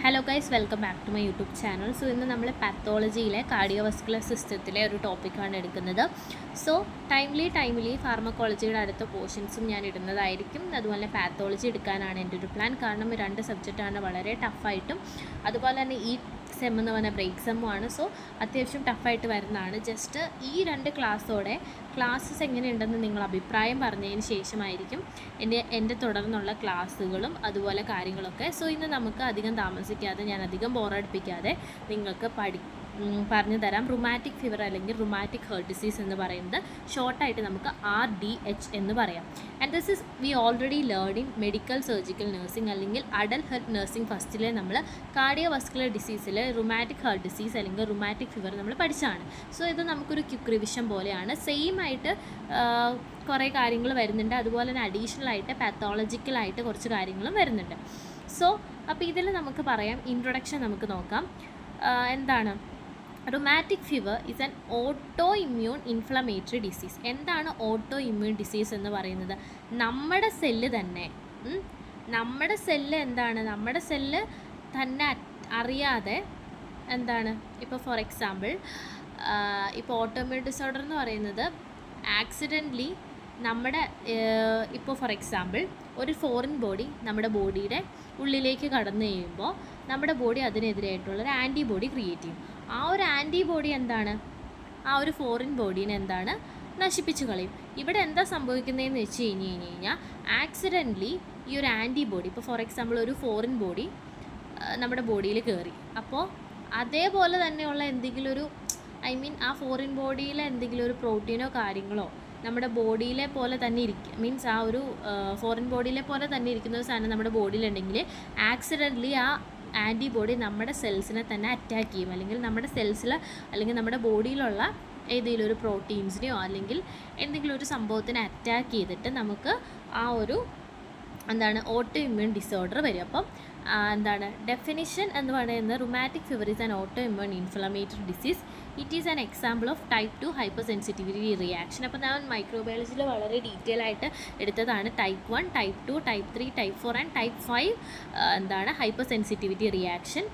Hello guys, welcome back to my YouTube channel. So ഇന്ന് നമ്മൾ പാത്തോളജിയിലെ കാർഡിയോവസ്കുലർ സിസ്റ്റത്തിലെ ഒരു ടോപ്പിക്കാണ് എടുക്കുന്നത്. സോ ടൈംലി ഫാർമക്കോളജിയുടെ അടുത്ത പോർഷൻസും ഞാൻ ഇടുന്നതായിരിക്കും. അതുപോലെ പാത്തോളജി എടുക്കാനാണ് എൻ്റെ ഒരു പ്ലാൻ. കാരണം രണ്ട് സബ്ജക്റ്റാണ് വളരെ ടഫായിട്ടും അതുപോലെ തന്നെ ഈ സെം എന്ന് പറഞ്ഞാൽ ബ്രേക്ക് സെമ്മുമാണ്. സോ അത്യാവശ്യം ടഫായിട്ട് വരുന്നതാണ്. ജസ്റ്റ് ഈ രണ്ട് ക്ലാസ്സസ് എങ്ങനെയുണ്ടെന്ന് നിങ്ങൾ അഭിപ്രായം പറഞ്ഞതിന് ശേഷമായിരിക്കും എൻ്റെ തുടർന്നുള്ള ക്ലാസ്സുകളും അതുപോലെ കാര്യങ്ങളൊക്കെ. സോ ഇന്ന് നമുക്ക് അധികം താമസിക്കാതെ, ഞാൻ അധികം ബോറടിപ്പിക്കാതെ നിങ്ങൾക്ക് പറഞ്ഞു തരാം. റുമാറ്റിക് ഫീവർ അല്ലെങ്കിൽ റുമാറ്റിക് ഹെർട്ട് ഡിസീസ് എന്ന് പറയുന്നത് ഷോർട്ടായിട്ട് നമുക്ക് RDH എന്ന് പറയാം. And this is we already learned in medical surgical nursing അല്ലെങ്കിൽ അഡൽട്ട് ഹെൽത്ത് നഴ്സിംഗ് ഫസ്റ്റിലെ നമ്മൾ കാർഡിയോവസ്കുലർ ഡിസീസിൽ റുമാറ്റിക് ഹെർട്ട് ഡിസീസ് അല്ലെങ്കിൽ റുമാറ്റിക് ഫീവർ നമ്മൾ പഠിച്ചതാണ്. സോ ഇത് നമുക്കൊരു ക്വിക്ക് റിവിഷൻ പോലെയാണ്. സെയിം ആയിട്ട് കുറേ കാര്യങ്ങൾ വരുന്നുണ്ട്. അതുപോലെ തന്നെ അഡീഷണൽ ആയിട്ട് പാത്തോളജിക്കലായിട്ട് കുറച്ച് കാര്യങ്ങളും വരുന്നുണ്ട്. സോ അപ്പോൾ ഇതിൽ നമുക്ക് പറയാം, ഇൻട്രൊഡക്ഷൻ നമുക്ക് നോക്കാം. എന്താണ് rheumatic fever is an autoimmune inflammatory disease. എന്താണ് ഓട്ടോ ഇമ്മ്യൂൺ ഡിസീസ് എന്ന് പറയുന്നത്? നമ്മുടെ സെല്ല് തന്നെ നമ്മുടെ സെല്ല് തന്നെ അറിയാതെ ഇപ്പോൾ ഫോർ എക്സാമ്പിൾ ഇപ്പോൾ ഓട്ടോഇമ്മ്യൂൺ ഡിസോർഡർ എന്ന് പറയുന്നത് ആക്സിഡൻ്റലി ഇപ്പോൾ ഫോർ എക്സാമ്പിൾ ഒരു ഫോറിൻ ബോഡി നമ്മുടെ ബോഡിയുടെ ഉള്ളിലേക്ക് കടന്നു കഴിയുമ്പോൾ നമ്മുടെ ബോഡി അതിനെതിരായിട്ടുള്ളൊരു ആൻറ്റിബോഡി ക്രിയേറ്റ് ചെയ്യും. ആ ഒരു ആൻറ്റിബോഡി ആ ഒരു ഫോറിൻ ബോഡീനെ നശിപ്പിച്ച് കളയും. ഇവിടെ എന്താ സംഭവിക്കുന്നതെന്ന് വെച്ച് കഴിഞ്ഞാൽ ആക്സിഡൻ്റലി ഈ ഒരു ആൻറ്റിബോഡി, ഇപ്പോൾ ഫോർ എക്സാമ്പിൾ ഒരു ഫോറിൻ ബോഡി നമ്മുടെ ബോഡിയിൽ കയറി, അപ്പോൾ അതേപോലെ തന്നെയുള്ള എന്തെങ്കിലും ഒരു ആ ഫോറിൻ ബോഡിയിലെ എന്തെങ്കിലും ഒരു പ്രോട്ടീനോ കാര്യങ്ങളോ നമ്മുടെ ബോഡിയിലെ പോലെ തന്നെ മീൻസ് ആ ഒരു ഫോറിൻ ബോഡിയിലെ പോലെ തന്നെ ഇരിക്കുന്ന ഒരു സാധനം നമ്മുടെ ബോഡിയിലുണ്ടെങ്കിൽ ആക്സിഡൻ്റലി ആ ആൻറ്റിബോഡി നമ്മുടെ സെൽസിനെ തന്നെ അറ്റാക്ക് ചെയ്യും. അല്ലെങ്കിൽ നമ്മുടെ സെൽസിൽ അല്ലെങ്കിൽ നമ്മുടെ ബോഡിയിലുള്ള ഏതെങ്കിലും ഒരു പ്രോട്ടീൻസിനെയോ അല്ലെങ്കിൽ എന്തെങ്കിലും ഒരു സംഭവത്തിനെ അറ്റാക്ക് ചെയ്തിട്ട് നമുക്ക് ആ ഒരു ഓട്ടോ ഇമ്മ്യൂൺ ഡിസോർഡർ വരും. അപ്പം ഡെഫിനിഷൻ എന്ന് പറയുന്നത് rheumatic fever is an autoimmune inflammatory disease. It is an example of type 2 hypersensitivity reaction. അപ്പോൾ ഞാൻ മൈക്രോബയോളജിയിൽ വളരെ ഡീറ്റെയിൽ ആയിട്ട് എടുത്തതാണ്. Type 1, type 2, type 3, type 4 and type 5 hypersensitivity reaction.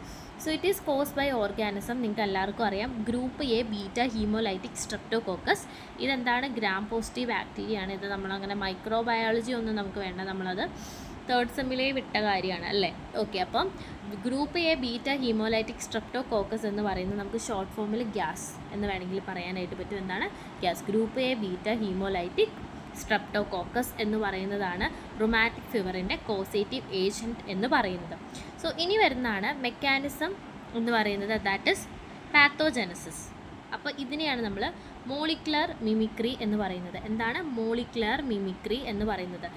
So it is caused by organism. നിങ്ങൾക്ക് എല്ലാവർക്കും അറിയാം, group A beta haemolytic streptococcus. ഇതെന്താണ്? ഗ്രാം പോസിറ്റീവ് ബാക്ടീരിയ ആണ്. ഇത് നമ്മളങ്ങനെ മൈക്രോബയോളജി ഒന്നും നമുക്ക് വേണ്ട, നമ്മളത് തേർഡ് സെമ്മിലേ വിട്ട കാര്യമാണ് അല്ലേ. ഓക്കെ, അപ്പം group A beta haemolytic streptococcus എന്ന് പറയുന്നത് നമുക്ക് ഷോർട്ട് ഫോമിൽ ഗ്യാസ് എന്ന് വേണമെങ്കിൽ പറയാനായിട്ട് പറ്റും. Gas. Group A beta haemolytic streptococcus എന്ന് പറയുന്നതാണ് റുമാറ്റിക് ഫീവറിൻ്റെ കോസേറ്റീവ് ഏജൻറ്റ് എന്ന് പറയുന്നത്. സോ ഇനി വരുന്നതാണ് മെക്കാനിസം എന്ന് പറയുന്നത്, ദാറ്റ് ഇസ് പാത്തോജനസിസ്. അപ്പോൾ ഇതിനെയാണ് നമ്മൾ മോളിക്കുലർ മിമിക്രി എന്ന് പറയുന്നത്. എന്താണ് മോളിക്കുലർ മിമിക്രി എന്ന് പറയുന്നത്?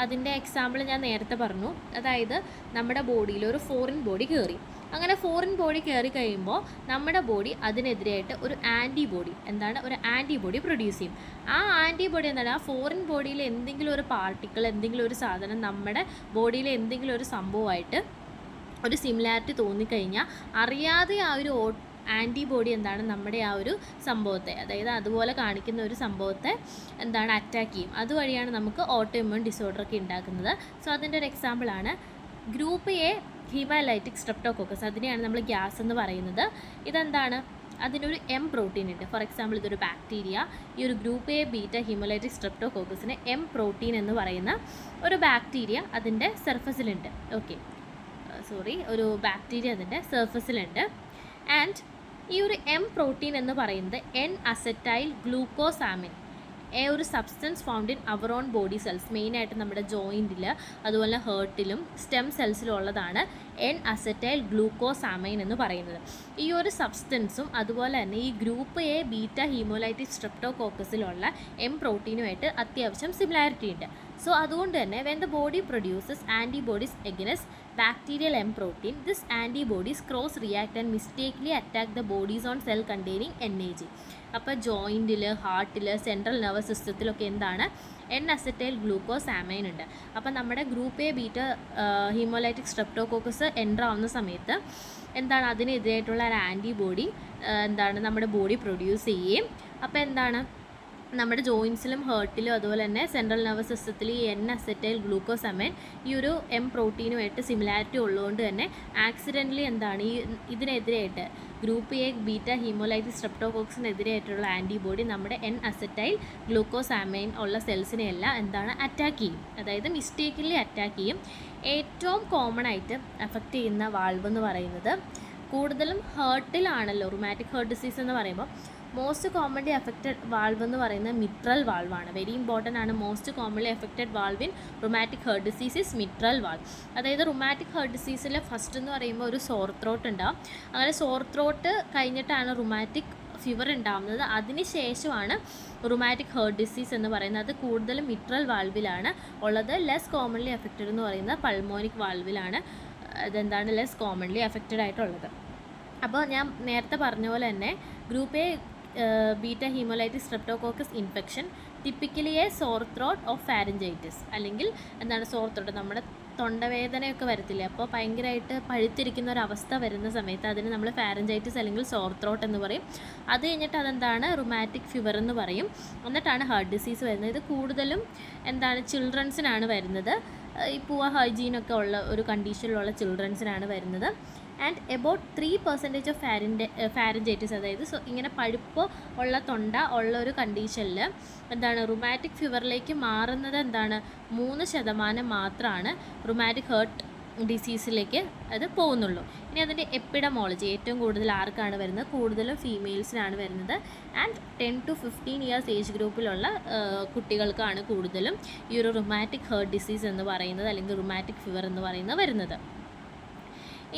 അതിൻ്റെ എക്സാമ്പിൾ ഞാൻ നേരത്തെ പറഞ്ഞു. അതായത് നമ്മുടെ ബോഡിയിൽ ഒരു ഫോറിൻ ബോഡി കയറി. അങ്ങനെ ഫോറിൻ ബോഡി കയറി കഴിയുമ്പോൾ നമ്മുടെ ബോഡി അതിനെതിരായിട്ട് ഒരു ആൻറ്റിബോഡി പ്രൊഡ്യൂസ് ചെയ്യും. ആ ആൻറ്റിബോഡി ആ ഫോറിൻ ബോഡിയിൽ എന്തെങ്കിലും ഒരു പാർട്ടിക്കിൾ, എന്തെങ്കിലും ഒരു സാധനം നമ്മുടെ ബോഡിയിലെ എന്തെങ്കിലും ഒരു സംഭവമായിട്ട് ഒരു സിമിലാരിറ്റി തോന്നിക്കഴിഞ്ഞാൽ അറിയാതെ ആ ഒരു ആൻറ്റിബോഡി നമ്മുടെ ആ ഒരു സംഭവത്തെ, അതായത് അതുപോലെ കാണിക്കുന്ന ഒരു സംഭവത്തെ അറ്റാക്ക് ചെയ്യും. അതുവഴിയാണ് നമുക്ക് ഓട്ടോ ഇമ്മ്യൂൺ ഡിസോർഡറൊക്കെ ഉണ്ടാക്കുന്നത്. സോ അതിൻ്റെ ഒരു എക്സാമ്പിളാണ് ഗ്രൂപ്പ് എ ഹീമോലൈറ്റിക് സ്ട്രെപ്റ്റോകോക്കസ്. അതിനെയാണ് നമ്മൾ ഗ്യാസ് എന്ന് പറയുന്നത്. അതിനൊരു M പ്രോട്ടീൻ ഉണ്ട്. ഫോർ എക്സാമ്പിൾ ഇതൊരു ബാക്ടീരിയ. ഈ ഒരു ഗ്രൂപ്പ് എ ബീറ്റ ഹീമോലൈറ്റിക് സ്ട്രെപ്റ്റോകോക്കസിന് M പ്രോട്ടീൻ എന്ന് പറയുന്ന ഒരു ബാക്ടീരിയ അതിൻ്റെ സർഫസിലുണ്ട്. ഒരു ബാക്ടീരിയ അതിൻ്റെ സർഫസിലുണ്ട്. ആൻഡ് ഈ ഒരു M പ്രോട്ടീൻ എന്ന് പറയുന്നത് N-അസറ്റൈൽ ഗ്ലൂക്കോസാമിൻ, ഒരു substance found in our own body cells. മെയിനായിട്ട് നമ്മുടെ ജോയിൻറ്റിൽ അതുപോലെ ഹേർട്ടിലും സ്റ്റെം സെൽസിലും ഉള്ളതാണ് N-അസറ്റൈൽ ഗ്ലൂക്കോസാമൈൻ എന്ന് പറയുന്നത്. ഈ ഒരു സബ്സ്റ്റൻസും അതുപോലെ തന്നെ ഈ ഗ്രൂപ്പ് എ ബീറ്റ ഹീമോലൈറ്റിക് സ്ട്രെപ്റ്റോകോക്കസിലുള്ള M പ്രോട്ടീനുമായിട്ട് അത്യാവശ്യം സിമിലാരിറ്റി ഉണ്ട്. സോ അതുകൊണ്ട് തന്നെ when the body produces antibodies against bacterial M protein, this antibodies cross react and mistakenly attack the bodies on cell containing NAG. അപ്പോൾ ജോയിൻറ്റിൽ, ഹാർട്ടിൽ, സെൻട്രൽ നെർവസ് സിസ്റ്റത്തിലൊക്കെ N-അസറ്റൈൽ ഗ്ലൂക്കോസാമൈൻ ഉണ്ട്. അപ്പോൾ നമ്മുടെ group A beta haemolytic streptococcus enter ആവുന്ന സമയത്ത് അതിനെതിരായിട്ടുള്ള ഒരു antibody നമ്മുടെ body produce ചെയ്യുകയും അപ്പോൾ നമ്മുടെ ജോയിൻസിലും ഹേർട്ടിലും അതുപോലെ തന്നെ സെൻട്രൽ നെർവസ് സിസ്റ്റത്തിൽ ഈ എൻ അസറ്റൈൽ ഗ്ലൂക്കോസമൈൻ ഈ ഒരു എം പ്രോട്ടീനുമായിട്ട് സിമിലാരിറ്റി ഉള്ളതുകൊണ്ട് തന്നെ ആക്സിഡൻ്റലി എന്താണ് ഇതിനെതിരായിട്ട് ഗ്രൂപ്പ് എ ബീറ്റ ഹീമോലൈറ്റിസ് സ്ട്രെപ്റ്റോകോക്സിനെതിരായിട്ടുള്ള ആൻറ്റിബോഡി നമ്മുടെ എൻ അസറ്റൈൽ ഗ്ലൂക്കോസാമൈൻ ഉള്ള സെൽസിനെയെല്ലാം എന്താണ് അറ്റാക്ക് ചെയ്യും, അതായത് മിസ്റ്റേക്കിലി അറ്റാക്ക് ചെയ്യും. ഏറ്റവും കോമൺ ആയിട്ട് അഫക്റ്റ് ചെയ്യുന്ന വാൾവ് എന്ന് പറയുന്നത് കൂടുതലും ഹേർട്ടിലാണല്ലോ. റുമാറ്റിക് ഹേർട്ട് ഡിസീസ് എന്ന് പറയുമ്പോൾ മോസ്റ്റ് കോമൺലി അഫക്റ്റഡ് വാൾവ് എന്ന് പറയുന്നത് മിട്രൽ വാൾവാണ്. വെരി ഇമ്പോർട്ടൻ്റ് ആണ്. Most commonly affected valve in rheumatic heart disease is mitral valve. അതായത് റുമാറ്റിക് ഹേർട്ട് ഡിസീസിൽ ഫസ്റ്റ് എന്ന് പറയുമ്പോൾ ഒരു സോർ ത്രോട്ട് ഉണ്ടാവും. അങ്ങനെ സോർ ത്രോട്ട് കഴിഞ്ഞിട്ടാണ് റുമാറ്റിക് ഫീവർ ഉണ്ടാകുന്നത്. അതിന് ശേഷമാണ് റുമാറ്റിക് ഹേർട്ട് ഡിസീസ് എന്ന് പറയുന്നത്. അത് കൂടുതലും മിട്രൽ വാൾവിലാണ് ഉള്ളത്. ലെസ് കോമൺലി അഫക്റ്റഡ് എന്ന് പറയുന്നത് പൾമോണിക് വാൾവിലാണ് അതെന്താണ് ലെസ് കോമൺലി അഫക്റ്റഡ് ആയിട്ടുള്ളത്. അപ്പോൾ ഞാൻ നേരത്തെ പറഞ്ഞ പോലെ തന്നെ group A beta haemolytic streptococcus infection typically a sore throat of pharyngitis, അല്ലെങ്കിൽ എന്താണ് സോർ ത്രോട്ട്, നമ്മുടെ തൊണ്ടവേദനയൊക്കെ വരത്തില്ലേ, അപ്പോൾ ഭയങ്കരമായിട്ട് പഴുത്തിരിക്കുന്ന ഒരു അവസ്ഥ വരുന്ന സമയത്ത് അതിന് നമ്മൾ ഫാരഞ്ചൈറ്റിസ് അല്ലെങ്കിൽ സോർ ത്രോട്ട് എന്ന് പറയും. അത് കഴിഞ്ഞിട്ട് അതെന്താണ് റുമാറ്റിക് ഫീവർ എന്ന് പറയും. എന്നിട്ടാണ് ഹാർട്ട് ഡിസീസ് വരുന്നത്. ഇത് കൂടുതലും എന്താണ് ചിൽഡ്രൻസിനാണ് വരുന്നത്. ഈ പുവർ ഹൈജീനൊക്കെ ഉള്ള ഒരു കണ്ടീഷനിലുള്ള ചിൽഡ്രൻസിനാണ് വരുന്നത്. ആൻഡ് എബൌട്ട് 3% ഓഫ് ഫാരഞ്ചൈറ്റിസ്, അതായത് ഇങ്ങനെ പഴുപ്പ് ഉള്ള തൊണ്ട ഉള്ള ഒരു കണ്ടീഷനിൽ എന്താണ് റുമാറ്റിക് ഫീവറിലേക്ക് മാറുന്നത് എന്താണ് 3% മാത്രമാണ് റുമാറ്റിക് ഹേർട്ട് ഡിസീസിലേക്ക് അത് പോകുന്നുള്ളൂ. ഇനി അതിൻ്റെ എപ്പിഡമോളജി ഏറ്റവും കൂടുതൽ ആർക്കാണ് വരുന്നത്? കൂടുതലും ഫീമെയിൽസിനാണ് വരുന്നത്. ആൻഡ് 10 to 15 ഇയേഴ്സ് ഏജ് ഗ്രൂപ്പിലുള്ള കുട്ടികൾക്കാണ് കൂടുതലും ഈ ഒരു റുമാറ്റിക് ഹേർട്ട് ഡിസീസ് എന്ന് പറയുന്നത് അല്ലെങ്കിൽ റുമാറ്റിക് ഫീവർ എന്ന് പറയുന്നത് വരുന്നത്.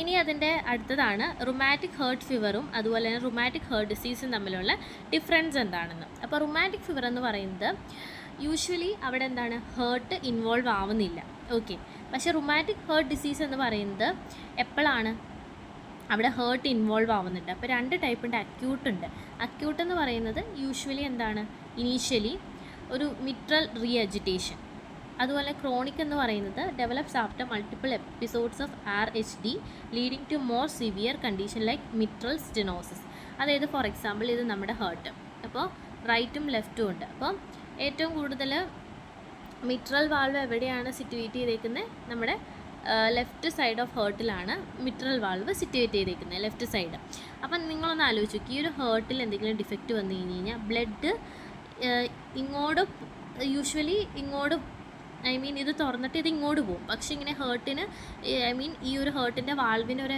ഇനി അതിൻ്റെ അടുത്തതാണ് റുമാറ്റിക് ഹേർട്ട് ഫീവറും അതുപോലെ തന്നെ റുമാറ്റിക് ഹേർട്ട് ഡിസീസും തമ്മിലുള്ള ഡിഫറൻസ് എന്താണെന്ന്. അപ്പോൾ റുമാറ്റിക് ഫീവർ എന്ന് പറയുന്നത് യൂഷ്വലി അവിടെ എന്താണ് ഹേർട്ട് ഇൻവോൾവ് ആവുന്നില്ല. ഓക്കെ, പക്ഷേ റുമാറ്റിക് ഹേർട്ട് ഡിസീസ് എന്ന് പറയുന്നത് എപ്പോഴാണ് അവിടെ ഹേർട്ട് ഇൻവോൾവ് ആവുന്നുണ്ട്. അപ്പോൾ 2 ടൈപ്പ് ഉണ്ട്. അക്യൂട്ട് ഉണ്ട്. അക്യൂട്ട് എന്ന് പറയുന്നത് യൂഷ്വലി എന്താണ് ഇനീഷ്യലി ഒരു മിട്രൽ റീ അജിറ്റേഷൻ. അതുപോലെ ക്രോണിക് എന്ന് പറയുന്നത് develops after multiple episodes of RHD leading to more severe condition like mitral stenosis. അതായത് ഫോർ എക്സാമ്പിൾ ഇത് നമ്മുടെ ഹേർട്ട്, അപ്പോൾ റൈറ്റും ലെഫ്റ്റും ഉണ്ട്. അപ്പോൾ ഏറ്റവും കൂടുതൽ മിട്രൽ വാൾവ് എവിടെയാണ് സിറ്റുവേറ്റ് ചെയ്തേക്കുന്നത്? നമ്മുടെ ലെഫ്റ്റ് സൈഡ് ഓഫ് ഹേർട്ടിലാണ് മിട്രൽ വാൾവ് സിറ്റുവേറ്റ് ചെയ്തേക്കുന്നത്, ലെഫ്റ്റ് സൈഡ്. അപ്പം നിങ്ങളൊന്ന് ആലോചിച്ച് നോക്കി, ഈ ഒരു ഹേർട്ടിൽ എന്തെങ്കിലും ഡിഫക്റ്റ് വന്നു കഴിഞ്ഞ് കഴിഞ്ഞാൽ ബ്ലഡ് ഇങ്ങോട്ട് യൂഷ്വലി ഇങ്ങോട്ട് ഇത് തുറന്നിട്ട് ഇത് ഇങ്ങോട്ട് പോകും. പക്ഷേ ഇങ്ങനെ ഹേർട്ടിന് ഈ ഒരു ഹേർട്ടിൻ്റെ വാൾവിനൊരു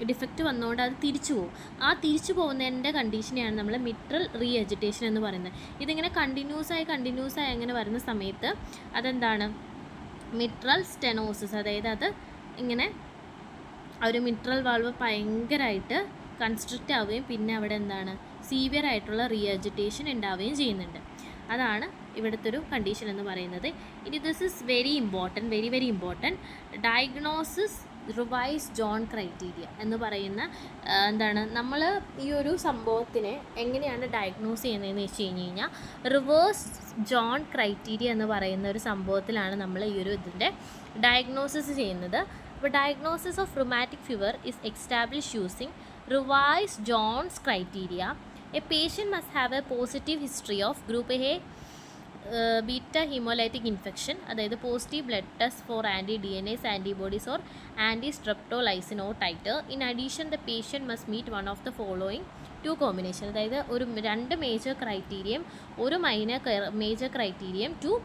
ഡിഫക്റ്റ് വന്നുകൊണ്ട് അത് തിരിച്ചു പോകും. ആ തിരിച്ചു പോകുന്നതിൻ്റെ കണ്ടീഷനെയാണ് നമ്മൾ മിട്രൽ റീ അജിറ്റേഷൻ എന്ന് പറയുന്നത്. ഇതിങ്ങനെ കണ്ടിന്യൂസ് ആയി അങ്ങനെ വരുന്ന സമയത്ത് അതെന്താണ് മിട്രൽ സ്റ്റെനോസിസ്, അതായത് അത് ഇങ്ങനെ ഒരു മിട്രൽ വാൾവ് ഭയങ്കരമായിട്ട് കൺസ്ട്രിക്റ്റ് ആവുകയും പിന്നെ അവിടെ എന്താണ് സീവിയർ ആയിട്ടുള്ള റീ അജിറ്റേഷൻ ഉണ്ടാവുകയും ചെയ്യുന്നുണ്ട്. അതാണ് ഇവിടുത്തെ ഒരു കണ്ടീഷൻ എന്ന് പറയുന്നത്. ഇനി this is very important diagnosis revise John criteria എന്ന് പറയുന്ന എന്താണ് നമ്മൾ ഈ ഒരു സംഭവത്തിനെ എങ്ങനെയാണ് ഡയഗ്നോസ് ചെയ്യുന്നതെന്ന് വെച്ച് കഴിഞ്ഞാൽ റിവേഴ്സ് ജോൺ ക്രൈറ്റീരിയ എന്ന് പറയുന്ന ഒരു സംഭവത്തിലാണ് നമ്മൾ ഈ ഒരു ഇതിൻ്റെ ഡയഗ്നോസിസ് ചെയ്യുന്നത്. അപ്പോൾ diagnosis of rheumatic fever is establish using revise Jones criteria. A patient must have a positive history of group A beta hemolytic infection, അതായത് positive blood test for anti-DNase antibodies or anti-streptolysin or titer. In addition, the patient must meet one of the following 2 combination, അതായത് ഒരു 2 major criterion, ഒരു major criterion, 2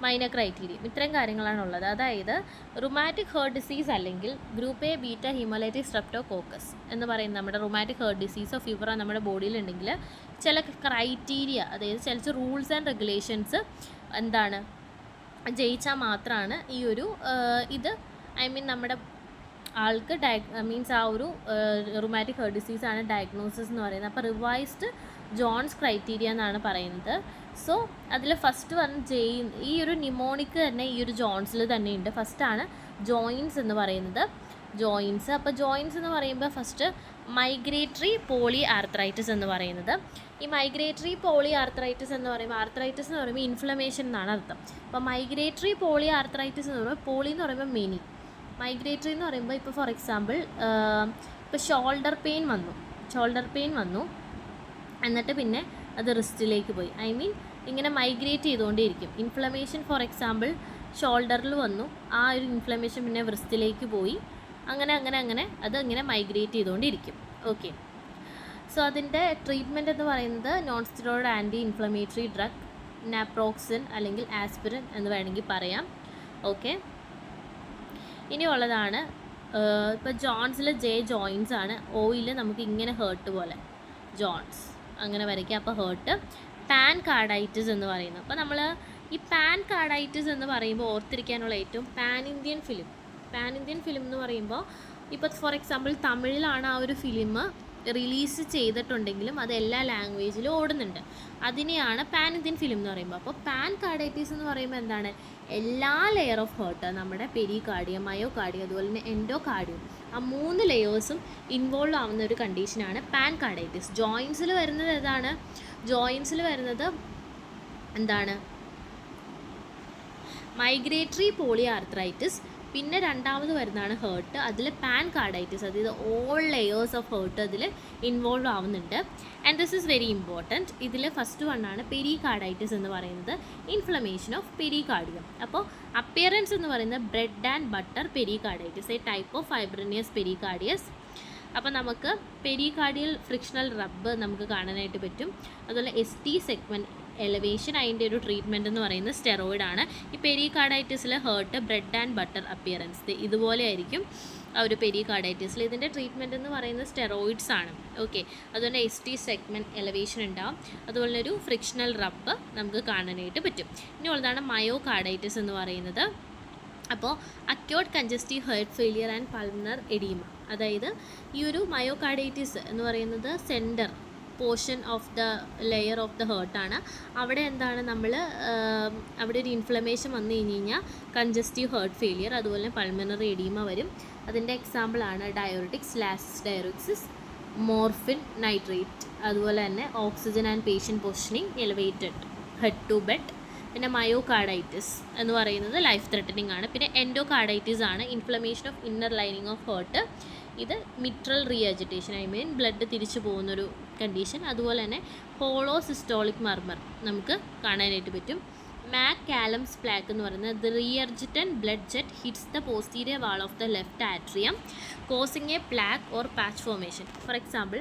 minor criterion. ഇത്രയും കാര്യങ്ങളാണുള്ളത്. അതായത് rheumatic heart disease അല്ലെങ്കിൽ group A beta haemolytic streptococcus എന്ന് പറയുന്ന നമ്മുടെ rheumatic heart ഡിസീസോ ഫീവറോ നമ്മുടെ ബോഡിയിലുണ്ടെങ്കിൽ ചില ക്രൈറ്റീരിയ, അതായത് ചില റൂൾസ് ആൻഡ് റെഗുലേഷൻസ് എന്താണ് ജയിച്ചാൽ മാത്രമാണ് ഈ ഒരു ഇത് നമ്മുടെ ആൾക്ക് ആ ഒരു റുമാറ്റിക് ഹേർട്ട് ഡിസീസാണ് ഡയഗ്നോസിസ് എന്ന് പറയുന്നത്. അപ്പോൾ റിവൈസ്ഡ് ജോൺസ് ക്രൈറ്റീരിയ എന്നാണ് പറയുന്നത്. സോ അതിൽ ഫസ്റ്റ് ഈ ഒരു നിമോണിക് തന്നെ ഈ ഒരു ജോൺസിൽ തന്നെയുണ്ട്. ഫസ്റ്റാണ് ജോയിൻസ് എന്ന് പറയുന്നത്. അപ്പോൾ ജോയിൻസ് എന്ന് പറയുമ്പോൾ ഫസ്റ്റ് മൈഗ്രേറ്ററി പോളി ആർത്രൈറ്റിസ് എന്ന് പറയുന്നത്. ഈ മൈഗ്രേറ്ററി പോളി ആർത്രൈറ്റിസ് എന്ന് പറയുമ്പോൾ ഇൻഫ്ലമേഷൻ എന്നാണ് അർത്ഥം. അപ്പോൾ മൈഗ്രേറ്ററി പോളി ആർത്രൈറ്റിസ് എന്ന് പറയുമ്പോൾ പോളി എന്ന് പറയുമ്പോൾ മെനി, മൈഗ്രേറ്ററി എന്ന് പറയുമ്പോൾ ഇപ്പോൾ ഫോർ എക്സാമ്പിൾ ഇപ്പോൾ ഷോൾഡർ പെയിൻ വന്നു എന്നിട്ട് പിന്നെ അത് റിസ്റ്റിലേക്ക് പോയി. ഇങ്ങനെ മൈഗ്രേറ്റ് ചെയ്തുകൊണ്ടേയിരിക്കും. ഇൻഫ്ലമേഷൻ ഫോർ എക്സാമ്പിൾ ഷോൾഡറിൽ വന്നു, ആ ഒരു ഇൻഫ്ലമേഷൻ പിന്നെ വ്രിസ്റ്റിലേക്ക് പോയി, അങ്ങനെ അങ്ങനെ അങ്ങനെ അത് ഇങ്ങനെ മൈഗ്രേറ്റ് ചെയ്തുകൊണ്ടിരിക്കും. ഓക്കെ, സോ അതിൻ്റെ ട്രീറ്റ്മെൻറ്റ് എന്ന് പറയുന്നത് non steroid anti inflammatory drug, naproxen അല്ലെങ്കിൽ ആസ്പിരിൻ എന്ന് വേണമെങ്കിൽ പറയാം. ഓക്കെ, ഇനിയുള്ളതാണ് ഇപ്പോൾ ജോൺസിൽ ജോയിൻസ് ആണ്. ഓയിൽ നമുക്ക് ഇങ്ങനെ ഹേർട്ട് പോലെ ജോൺസ് അങ്ങനെ വരയ്ക്കുക, അപ്പോൾ ഹേർട്ട്. പാൻ കാർഡൈറ്റിസ് എന്ന് പറയുന്നത്, അപ്പോൾ നമ്മൾ ഈ പാൻ കാർഡൈറ്റിസ് എന്ന് പറയുമ്പോൾ ഓർത്തിരിക്കാനുള്ള ഏറ്റവും പാൻ ഇന്ത്യൻ ഫിലിം എന്ന് പറയുമ്പോൾ ഇപ്പോൾ ഫോർ എക്സാമ്പിൾ തമിഴിലാണ് ആ ഒരു ഫിലിം റിലീസ് ചെയ്തിട്ടുണ്ടെങ്കിലും അത് എല്ലാ ലാംഗ്വേജിലും ഓടുന്നുണ്ട്. അതിനെയാണ് പാൻ ഇന്ത്യൻ ഫിലിം എന്ന് പറയുമ്പോൾ. അപ്പോൾ പാൻ കാർഡൈറ്റിസ് എന്ന് പറയുമ്പോൾ എന്താണ്, എല്ലാ ലെയർ ഓഫ് ഹേർട്ട്, നമ്മുടെ പെരികാർഡിയം, മയോകാർഡിയം, അതുപോലെ തന്നെ എൻഡോകാർഡിയം, ആ 3 ലെയേഴ്സും ഇൻവോൾവ് ആവുന്ന ഒരു കണ്ടീഷനാണ് പാൻ കാർഡൈറ്റിസ്. ജോയിൻസിൽ വരുന്നത് ഏതാണ്, ജോയിൻസിൽ വരുന്നത് എന്താണ്, മൈഗ്രേറ്ററി പോളി ആർത്രൈറ്റിസ്. പിന്നെ രണ്ടാമത് വരുന്നതാണ് ഹേർട്ട്, അതിൽ പാൻ കാർഡൈറ്റിസ്, അതായത് ഓൾ ലെയേഴ്സ് ഓഫ് ഹേർട്ട് അതിൽ ഇൻവോൾവ് ആവുന്നുണ്ട്. And this is very important. ഇതിൽ ഫസ്റ്റ് വണ്ണാണ് പെരികാർഡൈറ്റിസ് എന്ന് പറയുന്നത്, ഇൻഫ്ലമേഷൻ ഓഫ് പെരികാർഡിയം. അപ്പോൾ അപ്പിയറൻസ് എന്ന് പറയുന്നത് bread and butter pericarditis, a type of fibrinous pericarditis. അപ്പോൾ നമുക്ക് പെരികാർഡിയൽ ഫ്രിക്ഷണൽ റബ്ബ് നമുക്ക് കാണാനായിട്ട് പറ്റും. അതുപോലെ ST സെഗ്മെൻറ്റ് എലവേഷൻ, അതിൻ്റെ ഒരു ട്രീറ്റ്മെൻറ്റ് എന്ന് പറയുന്നത് സ്റ്റെറോയിഡാണ്. ഈ പെരികാർഡൈറ്റിസിൽ heart bread and butter appearance ഇതുപോലെ ആയിരിക്കും ആ ഒരു പെരികാർഡൈറ്റിസിൽ. ഇതിൻ്റെ ട്രീറ്റ്മെൻറ്റ് എന്ന് പറയുന്നത് സ്റ്റെറോയിഡ്സ് ആണ്. ഓക്കെ, അതുപോലെ ST സെഗ്മെൻറ്റ് എലവേഷൻ ഉണ്ടാവും, അതുപോലെ ഒരു ഫ്രിക്ഷണൽ റബ്ബ് നമുക്ക് കാണാനായിട്ട് പറ്റും. ഇനി ഉള്ളതാണ് മയോകാർഡൈറ്റിസ് എന്ന് പറയുന്നത്. അപ്പോൾ acute congestive heart failure and pulmonary oedema, അതായത് ഈ ഒരു മയോകാർഡൈറ്റിസ് എന്ന് പറയുന്നത് centre portion of the layer of the ഹേർട്ടാണ്. അവിടെ എന്താണ് നമ്മൾ അവിടെ ഒരു ഇൻഫ്ലമേഷൻ വന്നു കഴിഞ്ഞ് കഴിഞ്ഞാൽ കൺജസ്റ്റീവ് ഹേർട്ട് ഫെയിലിയർ, അതുപോലെ പൾമണറി എഡീമ വരും. അതിൻ്റെ എക്സാമ്പിളാണ് diuretics, Lasix diuretics, morphine nitrate, അതുപോലെ തന്നെ oxygen and patient positioning elevated, head to bed. പിന്നെ മയോകാർഡൈറ്റിസ് എന്ന് പറയുന്നത് ലൈഫ് ത്രെട്ടനിങ് ആണ്. പിന്നെ എൻഡോകാർഡൈറ്റിസ് ആണ്, inflammation of inner lining of heart. ഇത് mitral regurgitation, I mean blood തിരിച്ചു പോകുന്നൊരു കണ്ടീഷൻ. അതുപോലെ തന്നെ ഹോളോ സിസ്റ്റോളിക് മർമർ നമുക്ക് കാണാനായിട്ട് പറ്റും. മാക് കാലംസ് പ്ലാക്ക് എന്ന് പറയുന്നത് the regurgitant blood jet hits the posterior wall of the left atrium causing a plaque or patch formation. For example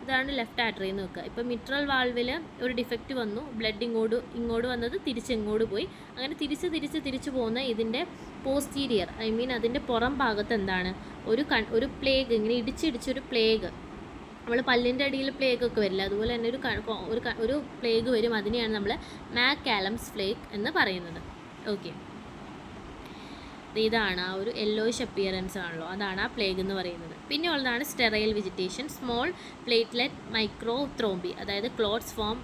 ഇതാണ് ലെഫ്റ്റ് ആട്രി എന്ന് വെക്കുക. ഇപ്പോൾ മിട്രൽ വാൾവിൽ ഒരു ഡിഫക്റ്റ് വന്നു, ബ്ലഡ് ഇങ്ങോട്ട് വന്നത് തിരിച്ചെങ്ങോട്ട് പോയി, അങ്ങനെ തിരിച്ച് പോകുന്ന ഇതിൻ്റെ പോസ്റ്റീരിയർ, ഐ മീൻ അതിൻ്റെ പുറം ഭാഗത്ത് എന്താണ് ഒരു പ്ലേഗ്, ഇങ്ങനെ ഇടിച്ചൊരു പ്ലേഗ്, നമ്മൾ പല്ലിൻ്റെ അടിയിൽ പ്ലേഗ് ഒക്കെ വരില്ല, അതുപോലെ തന്നെ ഒരു പ്ലേഗ് വരും. അതിനെയാണ് നമ്മൾ മാക് കാലംസ് പ്ലേഗ് എന്ന് പറയുന്നത്. ഓക്കെ, ഇതാണ് ആ ഒരു യെല്ലോയിഷ് അപ്പിയറൻസ് ആണല്ലോ, അതാണ് ആ പ്ലേഗ് എന്ന് പറയുന്നത്. പിന്നെ ഉള്ളതാണ് sterile vegetation, small platelet micro thrombi, അതായത് clots form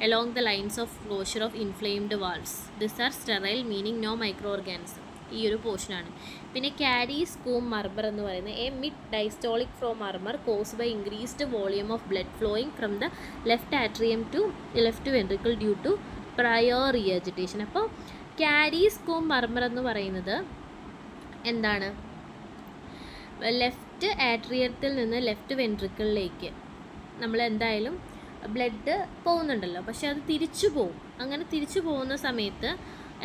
along the lines of closure of inflamed valves. These are sterile, meaning no microorganism. ഈ ഒരു പോർഷനാണ്. പിന്നെ കാരീസ് കൂം മർമർ എന്ന് പറയുന്നത് a mid diastolic flow murmur cause by increased volume of blood flowing from the left atrium to left ventricle due to prior regurgitation. അപ്പോൾ Carey's Koum murmur എന്ന് പറയുന്നത് എന്താണ്, ലെഫ്റ്റ് ആട്രിയത്തിൽ നിന്ന് ലെഫ്റ്റ് വെൻട്രിക്കിളിലേക്ക് നമ്മൾ എന്തായാലും ബ്ലഡ് പോകുന്നുണ്ടല്ലോ, പക്ഷെ അത് തിരിച്ചു പോകും. അങ്ങനെ തിരിച്ചു പോകുന്ന സമയത്ത്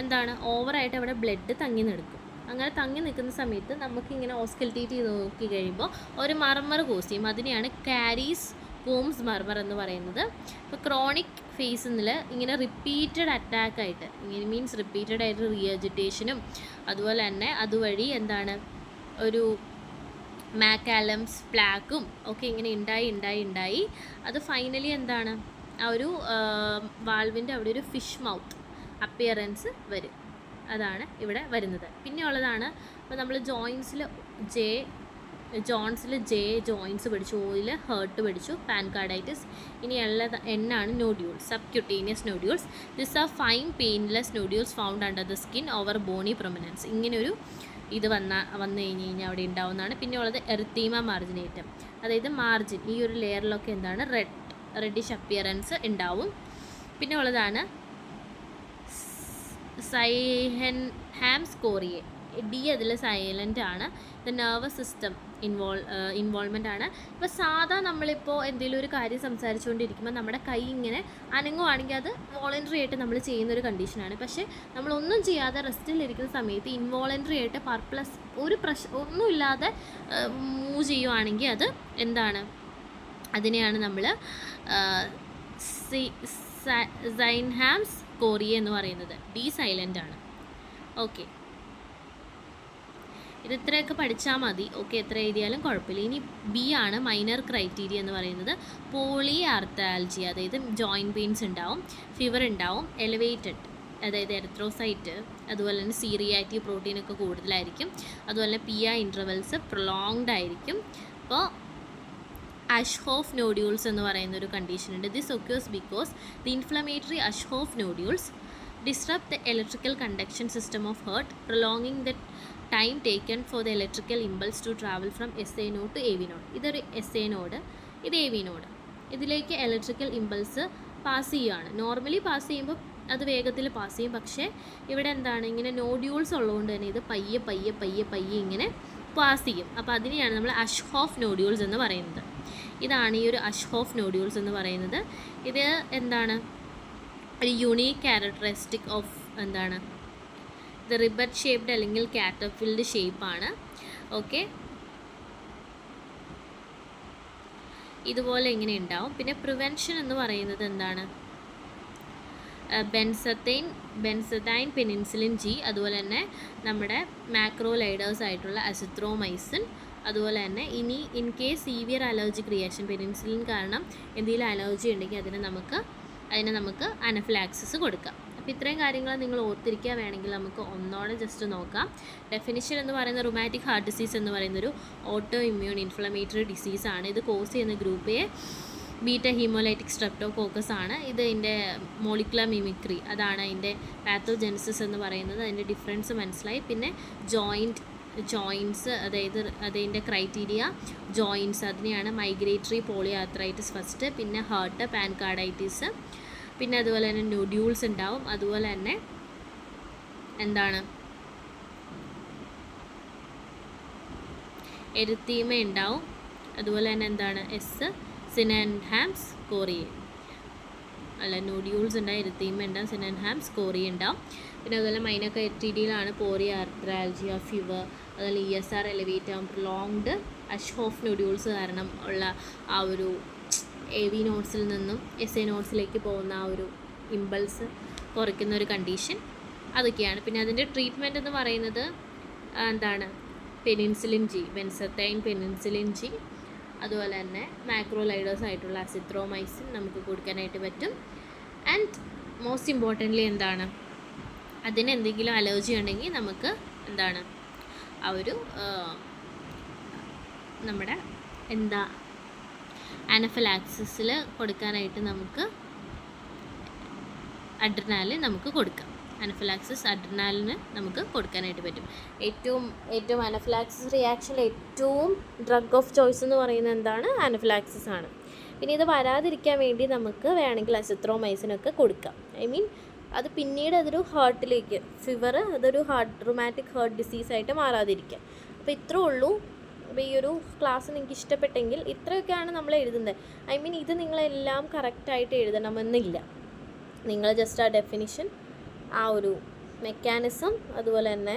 എന്താണ്, ഓവറായിട്ട് അവിടെ ബ്ലഡ് തങ്ങി നിൽക്കും. അങ്ങനെ തങ്ങി നിൽക്കുന്ന സമയത്ത് നമുക്കിങ്ങനെ ഓസ്കൽറ്റേറ്റ് ചെയ്ത് നോക്കി കഴിയുമ്പോൾ ഒരു മർമർ കോസ് ചെയ്യും. അതിനെയാണ് കാരീസ് കൂംസ് മർമർ എന്ന് പറയുന്നത്. ഇപ്പോൾ ക്രോണിക് ഫേസിൽ ഇങ്ങനെ റിപ്പീറ്റഡ് അറ്റാക്കായിട്ട്, ഇങ്ങനെ മീൻസ് റിപ്പീറ്റഡ് ആയിട്ട് റിയജിറ്റേഷനും അതുപോലെ തന്നെ അതുവഴി എന്താണ് ഒരു മാക്കാലംസ് പ്ലാക്കും ഒക്കെ ഇങ്ങനെ ഉണ്ടായി അത് ഫൈനലി എന്താണ് ആ ഒരു വാൾവിൻ്റെ അവിടെ ഒരു ഫിഷ് മൗത്ത് അപ്പിയറൻസ് വരും. അതാണ് ഇവിടെ വരുന്നത്. പിന്നെ ഉള്ളതാണ് ഇപ്പോൾ നമ്മൾ ജോയിൻസിൽ ജോയിൻസ് പഠിച്ചു, ഓയിൽ ഹേർട്ട് പഠിച്ചു, പാൻകാർഡൈറ്റിസ്. ഇനിയുള്ള എണ്ണാണ് nodules, subcutaneous nodules. This are fine painless nodules found under the skin over bony prominence. ഇങ്ങനൊരു ഇത് വന്നു കഴിഞ്ഞ് കഴിഞ്ഞാൽ അവിടെ ഉണ്ടാവുന്നതാണ്. പിന്നെ ഉള്ളത് എറിത്തീമ മാർജിനേറ്റം, അതായത് മാർജിൻ ഈ ഒരു ലെയറിലൊക്കെ എന്താണ് റെഡിഷ് അപ്പിയറൻസ് ഉണ്ടാവും. പിന്നെ ഉള്ളതാണ് സൈഹൻഹാം സ്കോറിയെ, ഡി അതിൽ സൈലൻ്റ് ആണ്. ദ നെർവസ് സിസ്റ്റം ഇൻവോൾവ്മെൻ്റ് ആണ്. ഇപ്പോൾ സാധാ നമ്മളിപ്പോൾ എന്തെങ്കിലും ഒരു കാര്യം സംസാരിച്ചുകൊണ്ടിരിക്കുമ്പോൾ നമ്മുടെ കൈ ഇങ്ങനെ അനങ്ങുവാണെങ്കിൽ അത് വോളണ്ടറി ആയിട്ട് നമ്മൾ ചെയ്യുന്നൊരു കണ്ടീഷനാണ്. പക്ഷേ നമ്മളൊന്നും ചെയ്യാതെ റെസ്റ്റിലിരിക്കുന്ന സമയത്ത് ഇൻവോളണ്ടറി ആയിട്ട് പർപ്ലസ് ഒന്നുമില്ലാതെ മൂവ് ചെയ്യുവാണെങ്കിൽ അത് എന്താണ്, അതിനെയാണ് നമ്മൾ സൈൻഹാംസ് കോറിയ എന്ന് പറയുന്നത്. ഡി സൈലൻ്റ് ആണ്. ഓക്കെ, ഇത് ഇത്രയൊക്കെ പഠിച്ചാൽ മതി. ഓക്കെ, എത്ര എഴുതിയാലും കുഴപ്പമില്ല. ഇനി ബി ആണ് മൈനർ ക്രൈറ്റീരിയ എന്ന് പറയുന്നത്. പോളി ആർത്താൽജി, അതായത് ജോയിൻറ്റ് പെയിൻസ് ഉണ്ടാവും, ഫീവർ ഉണ്ടാവും, എലിവേറ്റഡ് അതായത് എറിത്രോസൈറ്റ്, അതുപോലെ തന്നെ സി റിയാക്റ്റീവ് പ്രോട്ടീനൊക്കെ കൂടുതലായിരിക്കും, അതുപോലെ തന്നെ PI ഇൻ്റർവെൽസ് പ്രൊലോങ്ഡ് ആയിരിക്കും. അപ്പോൾ അഷ്ഹോഫ് നോഡ്യൂൾസ് എന്ന് പറയുന്ന ഒരു കണ്ടീഷൻ ഉണ്ട്. This occurs because the inflammatory Aschoff nodules disrupt the electrical conduction system of heart, prolonging the time taken for the electrical impulse to travel from SA node to AV node. ഇതൊരു SA node, ഇത് AV node. ഇതിലേക്ക് electrical impulse pass ചെയ്യുകയാണ്. Normally pass ചെയ്യുമ്പോൾ അത് വേഗത്തിൽ pass ചെയ്യും. പക്ഷേ ഇവിടെ എന്താണ്, ഇങ്ങനെ നോഡ്യൂൾസ് ഉള്ളതുകൊണ്ട് തന്നെ ഇത് പയ്യെ പയ്യെ പയ്യെ പയ്യെ ഇങ്ങനെ പാസ് ചെയ്യും. അപ്പോൾ അതിനെയാണ് നമ്മൾ അഷ്ഹോഫ് നോഡ്യൂൾസ് എന്ന് പറയുന്നത്. ഇതാണ് ഈ ഒരു അഷ്ഹോഫ് നോഡ്യൂൾസ് എന്ന് പറയുന്നത്. ഇത് എന്താണ്, ഒരു യുണീക്ക് ക്യാരക്ടറിസ്റ്റിക് ഓഫ് എന്താണ്, ഇത് റിബറ്റ് ഷേപ്ഡ് അല്ലെങ്കിൽ കാറ്റർപിൽഡ് ഷേപ്പാണ്. ഓക്കെ, ഇതുപോലെ ഇങ്ങനെ ഉണ്ടാവും. പിന്നെ പ്രിവെൻഷൻ എന്ന് പറയുന്നത് എന്താണ്, ബെൻസതൈൻ പെനിൻസിലിൻ G, അതുപോലെ തന്നെ നമ്മുടെ മാക്രോലൈഡേഴ്സ് ആയിട്ടുള്ള അസിത്രോമൈസിൻ, അതുപോലെ തന്നെ ഇനി in case severe allergic reaction penicillin കാരണം എന്തെങ്കിലും അലർജി ഉണ്ടെങ്കിൽ അതിനെ നമുക്ക് അനഫിലാക്സിസ് കൊടുക്കാം. അപ്പോൾ ഇത്രയും കാര്യങ്ങൾ നിങ്ങൾ ഓർത്തിരിക്കുക. വേണമെങ്കിൽ നമുക്ക് ഒന്നോടെ ജസ്റ്റ് നോക്കാം. ഡെഫിനിഷൻ എന്ന് പറയുന്ന റുമാറ്റിക് ഹാർട്ട് ഡിസീസ് എന്ന് പറയുന്നൊരു ഓട്ടോ ഇമ്മ്യൂൺ ഇൻഫ്ലമേറ്ററി ഡിസീസാണ്. ഇത് കോസ് ചെയ്യുന്ന group A beta haemolytic streptococcus ആണ്. ഇത് ഇതിൻ്റെ മോളിക്കുലർ മിമിക്രി, അതാണ് അതിൻ്റെ പാത്തോജെനസിസ് എന്ന് പറയുന്നത്. അതിൻ്റെ ഡിഫറൻസ് മനസ്സിലായി. പിന്നെ ജോയിൻറ്റ്സ് അതായത് അതിൻ്റെ ക്രൈറ്റീരിയ ജോയിൻറ്റ്സ്, അതിനെയാണ് മൈഗ്രേറ്ററി പോളിയാർത്രൈറ്റിസ് ഫസ്റ്റ്, പിന്നെ ഹാർട്ട് പാൻകാർഡൈറ്റിസ്, പിന്നെ അതുപോലെ തന്നെ നോഡ്യൂൾസ് ഉണ്ടാവും, അതുപോലെ തന്നെ എന്താണ് എരിത്തീമ ഉണ്ടാവും, അതുപോലെ തന്നെ എന്താണ് സിനൻഹാംസ് കോറിയ അല്ല നോഡ്യൂൾസ് ഉണ്ടാവും, എരിത്തീമ ഉണ്ടാവും, സിനൻഹാംസ് കോറിയ ഉണ്ടാവും. പിന്നെ അതുപോലെ മൈനർ ക്രൈറ്റീരിയയിലാണ് പോറിയ ആർത്രൽജിയ, ഫീവർ, അതുപോലെ ESR എലിവേറ്റ് ആവും, പ്രൊലോങ്ഡ് അഷ്ഹോഫ് നോഡ്യൂൾസ് കാരണം ഉള്ള ആ ഒരു AV നോഡ്സിൽ നിന്നും SA നോഡ്സിലേക്ക് പോകുന്ന ആ ഒരു ഇമ്പൾസ് കുറയ്ക്കുന്ന ഒരു കണ്ടീഷൻ, അതൊക്കെയാണ്. പിന്നെ അതിൻ്റെ ട്രീറ്റ്മെൻറ്റ് എന്ന് പറയുന്നത് എന്താണ്, പെനിൻസിലിൻ G, ബെൻസതൈൻ പെനിൻസിലിൻ G, അതുപോലെ തന്നെ മാക്രോലൈഡേഴ്സ് ആയിട്ടുള്ള അസിത്രോമൈസിൻ നമുക്ക് കൊടുക്കാനായിട്ട് പറ്റും. ആൻഡ് മോസ്റ്റ് ഇമ്പോർട്ടൻ്റ്ലി എന്താണ്, അതിന് എന്തെങ്കിലും അലർജി ഉണ്ടെങ്കിൽ നമുക്ക് എന്താണ് ആ ഒരു നമ്മുടെ അനഫിലാക്സിസിൽ കൊടുക്കാനായിട്ട് നമുക്ക് അഡ്രിനാലിൻ നമുക്ക് കൊടുക്കാം. അനഫിലാക്സിസ് അഡ്രിനാലിന് നമുക്ക് കൊടുക്കാനായിട്ട് പറ്റും. ഏറ്റവും അനഫിലാക്സിസ് റിയാക്ഷനിൽ ഏറ്റവും ഡ്രഗ് ഓഫ് ചോയ്സ് എന്ന് പറയുന്നത് എന്താണ്, അനഫിലാക്സിസ് ആണ്. പിന്നെ ഇത് വരാതിരിക്കാൻ വേണ്ടി നമുക്ക് വേണമെങ്കിൽ അസിത്രോമൈസിനൊക്കെ കൊടുക്കാം. അത് പിന്നീട് അതൊരു ഹാർട്ടിലേക്ക് ഫീവർ, അതൊരു റുമാറ്റിക് ഹാർട്ട് ഡിസീസായിട്ട് മാറാതിരിക്കുക. അപ്പോൾ ഇത്രേ ഉള്ളൂ. അപ്പോൾ ഈ ഒരു ക്ലാസ് നിങ്ങൾക്ക് ഇഷ്ടപ്പെട്ടെങ്കിൽ ഇത്രയൊക്കെയാണ് നമ്മൾ എഴുതുന്നത്. ഇത് നിങ്ങളെല്ലാം കറക്റ്റായിട്ട് എഴുതണമെന്നില്ല. നിങ്ങൾ ജസ്റ്റ് ആ ഡെഫിനിഷൻ, ആ ഒരു മെക്കാനിസം, അതുപോലെ തന്നെ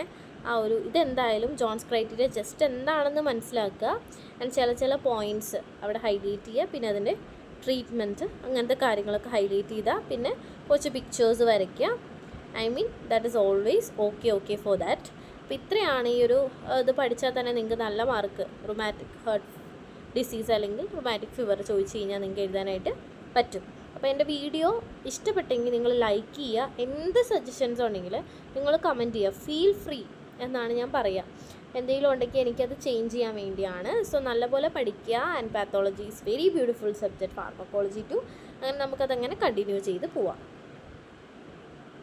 ആ ഒരു ഇതെന്തായാലും ജോൺസ് ക്രൈറ്റീരിയ ജസ്റ്റ് എന്താണെന്ന് മനസ്സിലാക്കുക. ആൻഡ് ചില പോയിൻറ്റ്സ് അവിടെ ഹൈലൈറ്റ് ചെയ്യുക. പിന്നെ അതിൻ്റെ ട്രീറ്റ്മെൻറ്റ് അങ്ങനത്തെ കാര്യങ്ങളൊക്കെ ഹൈലൈറ്റ് ചെയ്താൽ പിന്നെ കുറച്ച് പിക്ചേഴ്സ് വരയ്ക്കുക. That is always okay for that. അപ്പോൾ ഇത്രയാണ് ഈ ഒരു ഇത് പഠിച്ചാൽ തന്നെ നിങ്ങൾക്ക് നല്ല മാർക്ക് റുമാറ്റിക് ഹാർട്ട് ഡിസീസ് അല്ലെങ്കിൽ റുമാറ്റിക് ഫീവർ ചോദിച്ചു കഴിഞ്ഞാൽ നിങ്ങൾക്ക് എഴുതാനായിട്ട് പറ്റും. അപ്പോൾ എൻ്റെ വീഡിയോ ഇഷ്ടപ്പെട്ടെങ്കിൽ നിങ്ങൾ ലൈക്ക് ചെയ്യുക. എന്ത് സജഷൻസ് ഉണ്ടെങ്കിൽ നിങ്ങൾ കമൻറ്റ് ചെയ്യുക. ഫീൽ ഫ്രീ എന്നാണ് ഞാൻ പറയുക. എന്തെങ്കിലും ഉണ്ടെങ്കിൽ എനിക്കത് ചേഞ്ച് ചെയ്യാൻ വേണ്ടിയാണ്. സോ നല്ലപോലെ പഠിക്കുക. And pathology is very beautiful subject, pharmacology too. അങ്ങനെ നമുക്കതങ്ങനെ കണ്ടിന്യൂ ചെയ്ത് പോവാം.